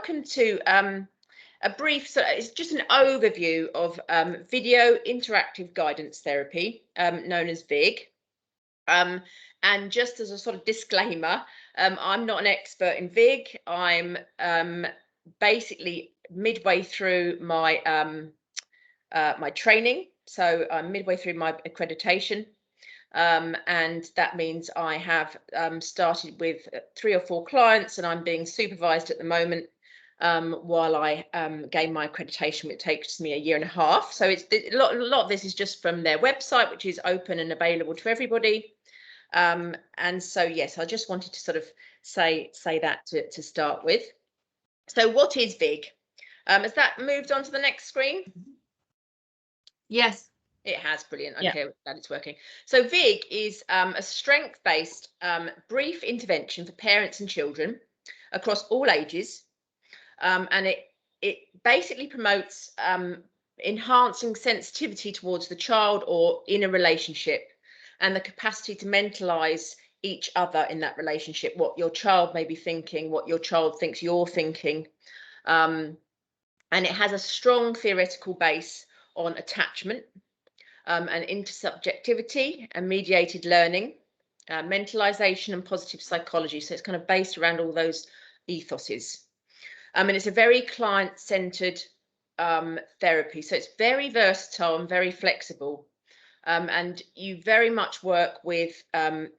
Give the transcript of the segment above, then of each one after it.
welcome to a brief, so it's just an overview of video interactive guidance therapy, known as VIG. And just as a sort of disclaimer, I'm not an expert in VIG. I'm basically midway through my my training, so I'm midway through my accreditation. And that means I have started with 3 or 4 clients, and I'm being supervised at the moment while I gain my accreditation, which takes me 1.5 years. So it's a lot of this is just from their website, which is open and available to everybody. And so yes, I just wanted to sort of say that to start with. So what is VIG? Has that moved on to the next screen? Yes. It has. Brilliant. Okay, yeah. Glad it's working. So VIG is a strength-based brief intervention for parents and children across all ages, and it basically promotes enhancing sensitivity towards the child or in a relationship, and the capacity to mentalize each other in that relationship, what your child may be thinking, what your child thinks you're thinking, and it has a strong theoretical base on attachment, and intersubjectivity and mediated learning, mentalization and positive psychology. So it's kind of based around all those ethoses. And it's a very client-centered therapy. So it's very versatile and very flexible. And you very much work with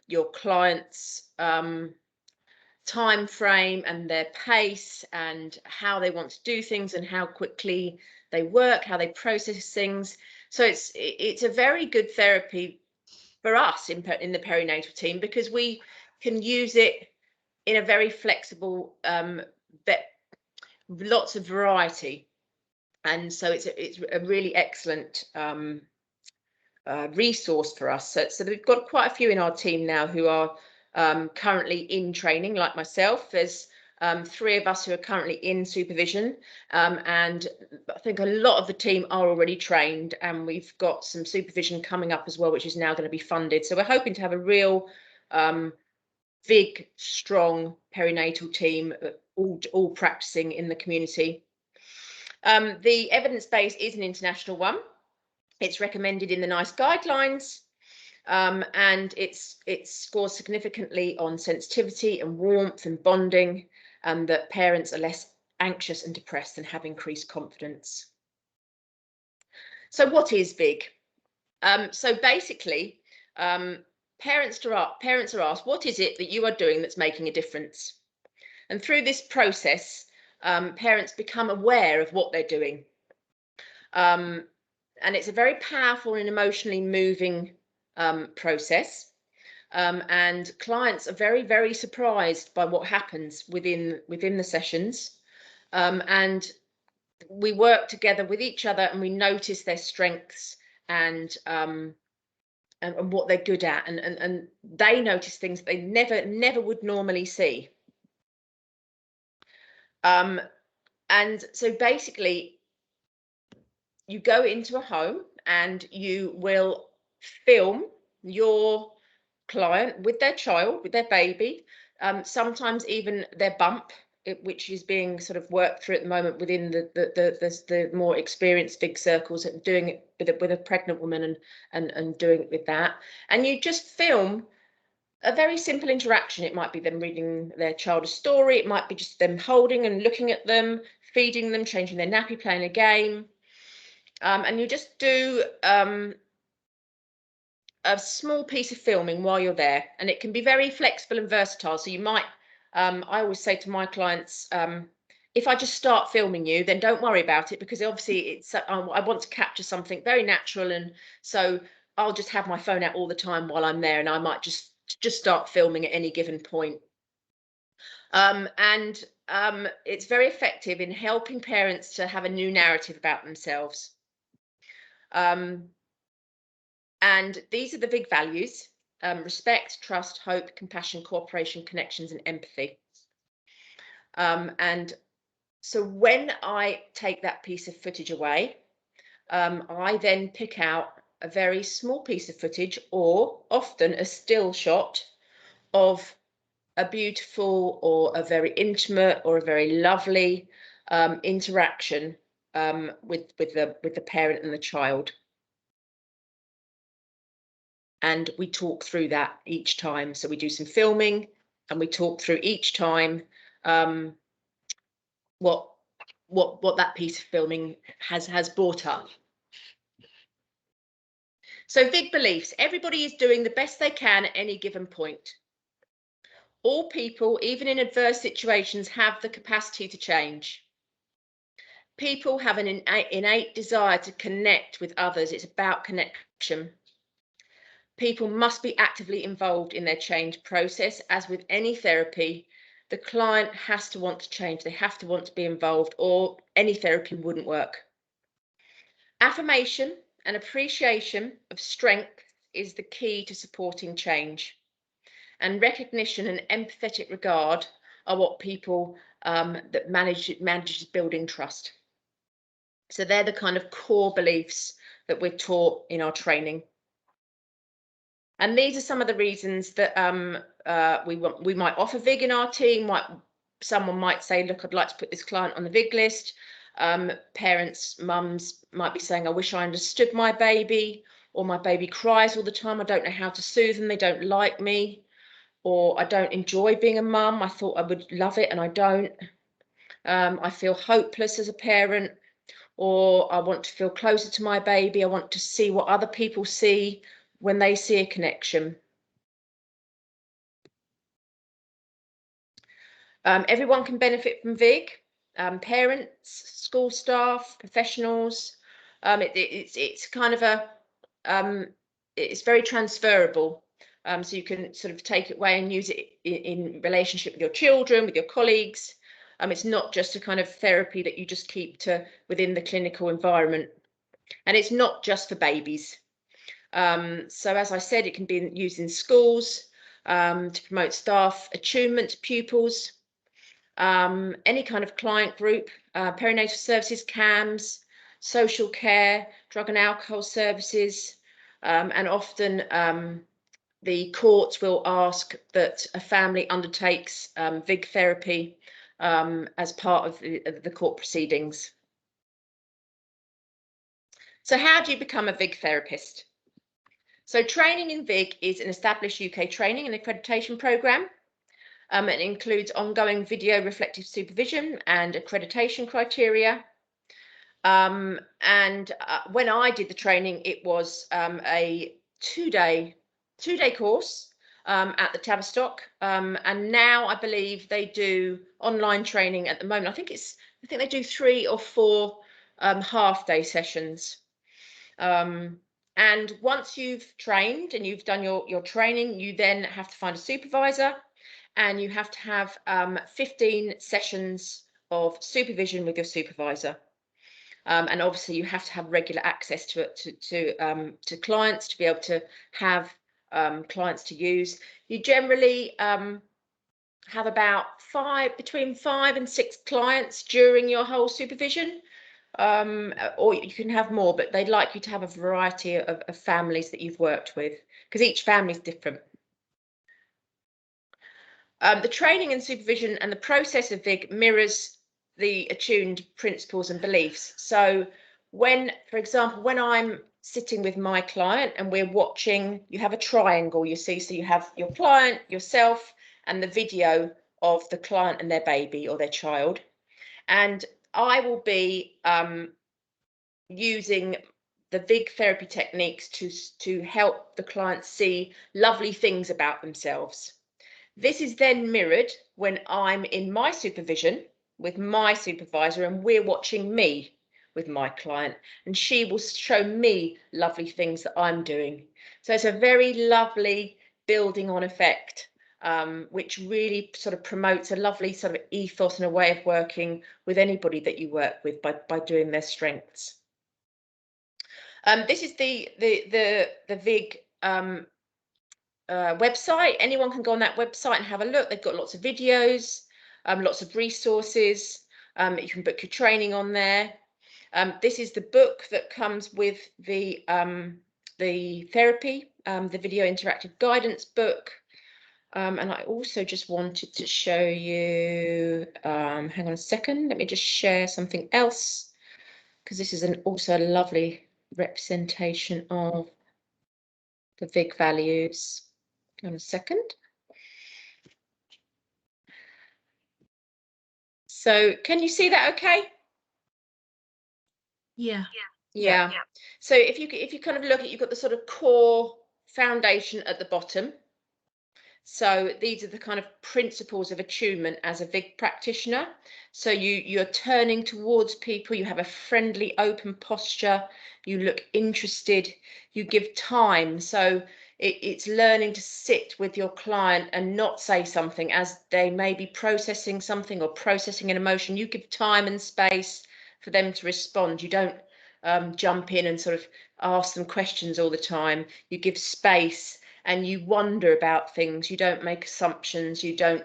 your clients' time frame and their pace and how they want to do things and how quickly they work, how they process things. So it's a very good therapy for us in the perinatal team, because we can use it in a very flexible, lots of variety, and so it's a really excellent resource for us. So we've got quite a few in our team now who are currently in training, like myself. There's 3 of us who are currently in supervision, and I think a lot of the team are already trained, and we've got some supervision coming up as well, which is now going to be funded. So we're hoping to have a real big, strong perinatal team, all practicing in the community. The evidence base is an international one. It's recommended in the NICE guidelines. And it scores significantly on sensitivity and warmth and bonding, and that parents are less anxious and depressed and have increased confidence. So what is VIG? So basically, parents are asked, what is it that you are doing that's making a difference? And through this process, parents become aware of what they're doing. And it's a very powerful and emotionally moving process, and clients are very, very surprised by what happens within the sessions, and we work together with each other, and we notice their strengths and what they're good at, and they notice things they never would normally see. And so basically, you go into a home and you will film your client with their child, with their baby, sometimes even their bump, which is being sort of worked through at the moment within the more experienced VIG circles, doing it with a pregnant woman and doing it with that. And you just film a very simple interaction. It might be them reading their child a story. It might be just them holding and looking at them, feeding them, changing their nappy, playing a game. And you just do a small piece of filming while you're there, and it can be very flexible and versatile. So you might, I always say to my clients, if I just start filming you, then don't worry about it, because obviously I want to capture something very natural, and so I'll just have my phone out all the time while I'm there, and I might just start filming at any given point. And it's very effective in helping parents to have a new narrative about themselves. And these are the VIG values: respect, trust, hope, compassion, cooperation, connections, and empathy. And so when I take that piece of footage away, I then pick out a very small piece of footage, or often a still shot of a beautiful or a very intimate or a very lovely interaction with the parent and the child. And we talk through that each time. So we do some filming and we talk through each time what that piece of filming has brought up. So VIG beliefs: everybody is doing the best they can at any given point. All people, even in adverse situations, have the capacity to change. People have an innate desire to connect with others. It's about connection. People must be actively involved in their change process. As with any therapy, the client has to want to change. They have to want to be involved, or any therapy wouldn't work. Affirmation and appreciation of strength is the key to supporting change. And recognition and empathetic regard are what people that manages building trust. So they're the kind of core beliefs that we're taught in our training. And these are some of the reasons that we might offer VIG in our team. Someone might say, look, I'd like to put this client on the VIG list. Parents, mums might be saying, I wish I understood my baby, or my baby cries all the time. I don't know how to soothe them. They don't like me, or I don't enjoy being a mum. I thought I would love it and I don't. I feel hopeless as a parent, or I want to feel closer to my baby. I want to see what other people see when they see a connection. Everyone can benefit from VIG, parents, school staff, professionals. It's kind of it's very transferable. So you can sort of take it away and use it in relationship with your children, with your colleagues. It's not just a kind of therapy that you just keep to within the clinical environment. And it's not just for babies. So as I said, it can be used in schools to promote staff attunement to pupils, any kind of client group, perinatal services, CAMS, social care, drug and alcohol services, and often the courts will ask that a family undertakes VIG therapy as part of the court proceedings. So how do you become a VIG therapist? So training in VIG is an established UK training and accreditation programme. It includes ongoing video reflective supervision and accreditation criteria. When I did the training, it was a two-day course at the Tavistock. And now I believe they do online training at the moment. I think they do 3 or 4 half-day sessions. And once you've trained and you've done your training, you then have to find a supervisor, and you have to have 15 sessions of supervision with your supervisor. And obviously you have to have regular access to clients to be able to have clients to use. You generally have about between 5 and 6 clients during your whole supervision. Or you can have more, but they'd like you to have a variety of families that you've worked with, because each family is different. The training and supervision and the process of VIG mirrors the attuned principles and beliefs. So for example, when I'm sitting with my client and we're watching, you have a triangle, you see, so you have your client, yourself, and the video of the client and their baby or their child. And I will be using the VIG therapy techniques to help the client see lovely things about themselves. This is then mirrored when I'm in my supervision with my supervisor and we're watching me with my client, and she will show me lovely things that I'm doing. So it's a very lovely building on effect, which really sort of promotes a lovely sort of ethos and a way of working with anybody that you work with by doing their strengths. This is the VIG website. Anyone can go on that website and have a look. They've got lots of videos, lots of resources. You can book your training on there. This is the book that comes with the therapy, the video interactive guidance book. And I also just wanted to show you, hang on a second, let me just share something else, because this is also a lovely representation of the VIG values. Hang on a second. So can you see that okay? Yeah. Yeah. So if you kind of look at, you've got the sort of core foundation at the bottom. So these are the kind of principles of attunement as a VIG practitioner. So you're turning towards people, you have a friendly, open posture, you look interested, you give time. So it's learning to sit with your client and not say something as they may be processing something or processing an emotion. You give time and space for them to respond. You don't jump in and sort of ask them questions all the time. You give space and you wonder about things. You don't make assumptions. You don't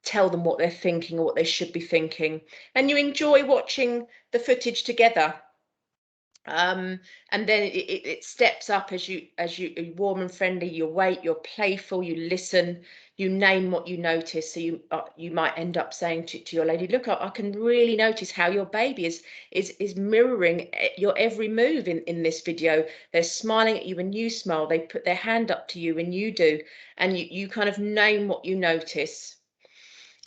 tell them what they're thinking or what they should be thinking. And you enjoy watching the footage together. And then it steps up as you're warm and friendly, you wait, you're playful, you listen, you name what you notice. So you might end up saying to your lady, look, I can really notice how your baby is mirroring your every move in this video. They're smiling at you when you smile, they put their hand up to you when you do, and you kind of name what you notice.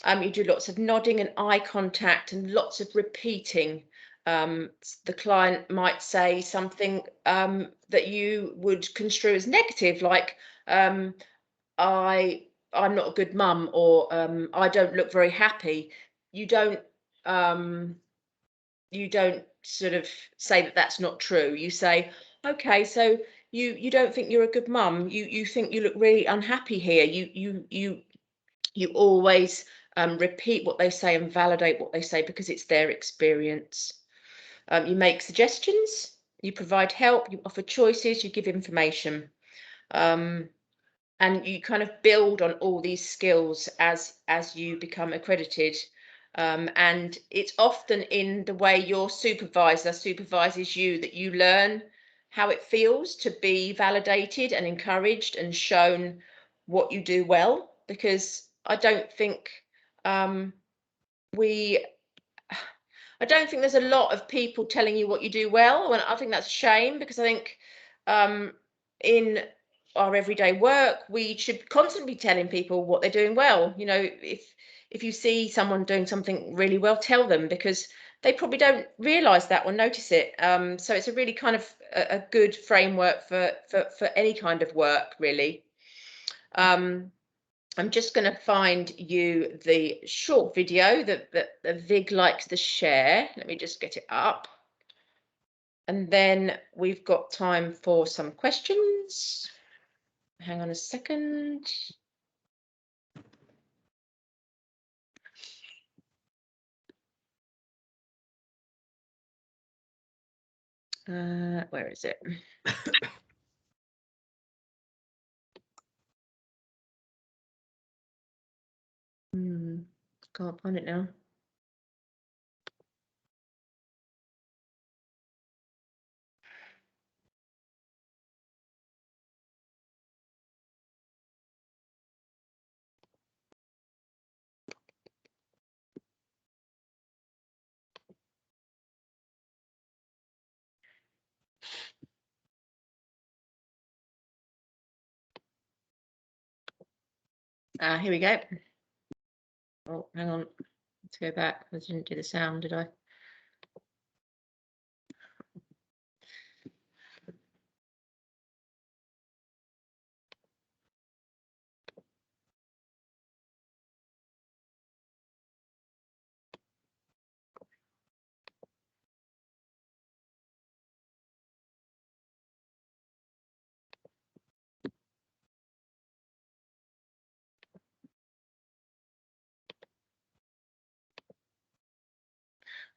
You do lots of nodding and eye contact and lots of repeating. The client might say something that you would construe as negative, like I'm not a good mum, or I don't look very happy. You don't sort of say that that's not true. You say, okay, so you don't think you're a good mum. You think you look really unhappy here. You always repeat what they say and validate what they say because it's their experience. You make suggestions, you provide help, you offer choices, you give information. And you kind of build on all these skills as you become accredited. And it's often in the way your supervisor supervises you that you learn how it feels to be validated and encouraged and shown what you do well, because I don't think there's a lot of people telling you what you do well, and I think that's a shame, because I think in our everyday work we should constantly be telling people what they're doing well. You know, if you see someone doing something really well, tell them, because they probably don't realize that or notice it. So it's a really kind of a good framework for any kind of work, really. I'm just going to find you the short video that the VIG likes to share. Let me just get it up. And then we've got time for some questions. Hang on a second. Where is it? Can't find it now. Here we go. Oh, hang on. Let's go back. I didn't do the sound, did I?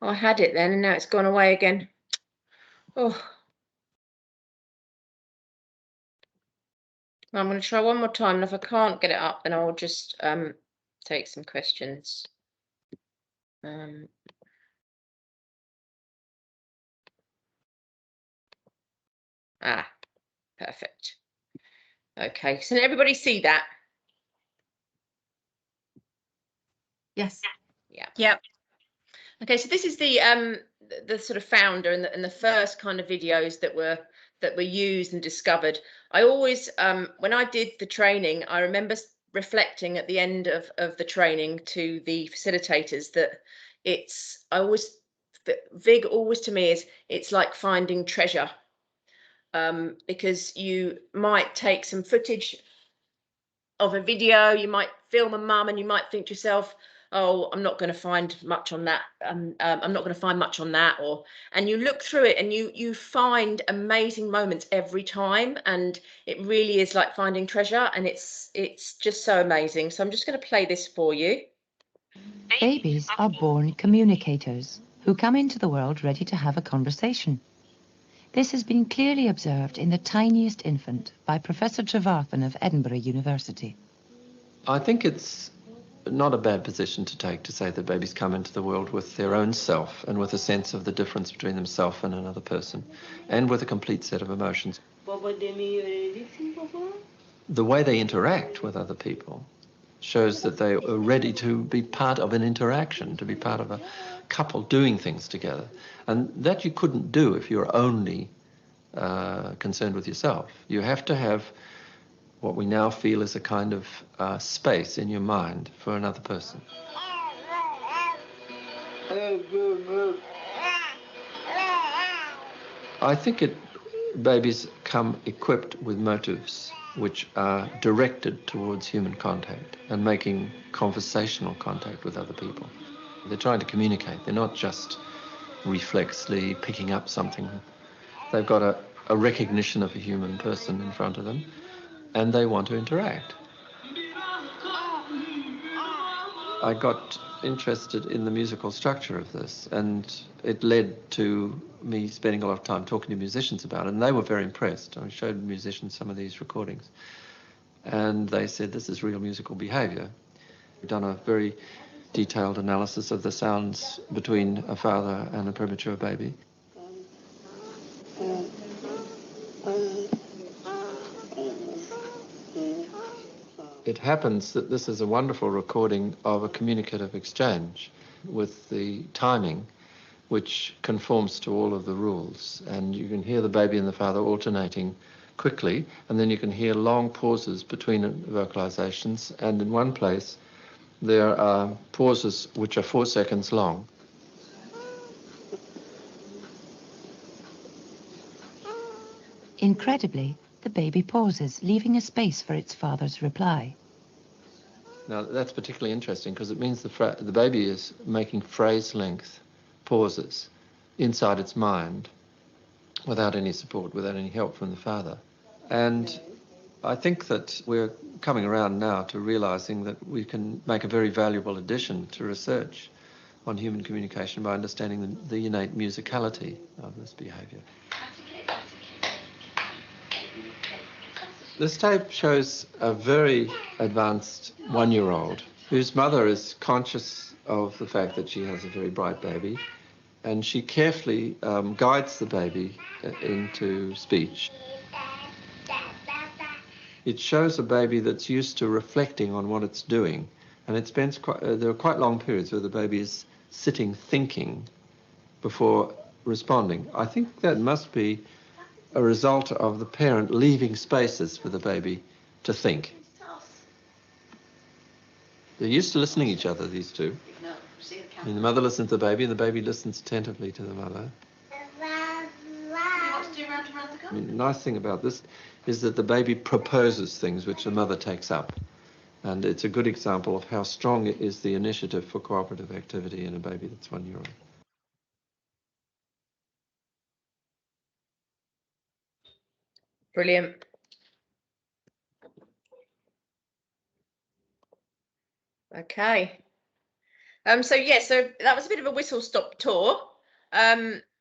I had it then, and now it's gone away again. Oh. I'm going to try one more time, and if I can't get it up, then I'll just take some questions. Perfect. Okay, so everybody see that? Yes. Yeah. Yep. Okay, so this is the sort of founder and the first kind of videos that were used and discovered. I always when I did the training, I remember reflecting at the end of the training to the facilitators that VIG always to me is it's like finding treasure, because you might take some footage of a video, you might film a mum and you might think to yourself, oh, I'm not going to find much on that, I'm not going to find much on that, and you look through it and you find amazing moments every time, and it really is like finding treasure, and it's just so amazing. So I'm just going to play this for you. Babies are born communicators who come into the world ready to have a conversation. This has been clearly observed in the tiniest infant by Professor Trevarthen of Edinburgh University. I think it's not a bad position to take to say that babies come into the world with their own self and with a sense of the difference between themselves and another person, and with a complete set of emotions. The way they interact with other people shows that they are ready to be part of an interaction, to be part of a couple doing things together. And that you couldn't do if you're only concerned with yourself. You have to have what we now feel is a kind of space in your mind for another person. I think babies come equipped with motives which are directed towards human contact and making conversational contact with other people. They're trying to communicate. They're not just reflexly picking up something. They've got a recognition of a human person in front of them, and they want to interact. I got interested in the musical structure of this, and it led to me spending a lot of time talking to musicians about it, and they were very impressed. I showed musicians some of these recordings, and they said, this is real musical behavior. We've done a very detailed analysis of the sounds between a father and a premature baby. It happens that this is a wonderful recording of a communicative exchange with the timing which conforms to all of the rules, and you can hear the baby and the father alternating quickly, and then you can hear long pauses between vocalizations, and in one place there are pauses which are 4 seconds long. Incredibly, the baby pauses, leaving a space for its father's reply. Now that's particularly interesting because it means the baby is making phrase length pauses inside its mind without any support, without any help from the father. And I think that we're coming around now to realizing that we can make a very valuable addition to research on human communication by understanding the innate musicality of this behavior. This tape shows a very advanced one-year-old whose mother is conscious of the fact that she has a very bright baby, and she carefully guides the baby into speech. It shows a baby that's used to reflecting on what it's doing, and it spends there are quite long periods where the baby is sitting thinking before responding. I think that must be a result of the parent leaving spaces for the baby to think. They're used to listening to each other, these two. I mean, the mother listens to the baby, and the baby listens attentively to the mother. I mean, the nice thing about this is that the baby proposes things which the mother takes up. And it's a good example of how strong is the initiative for cooperative activity in a baby that's 1 year old. Brilliant. Okay. So that was a bit of a whistle-stop tour.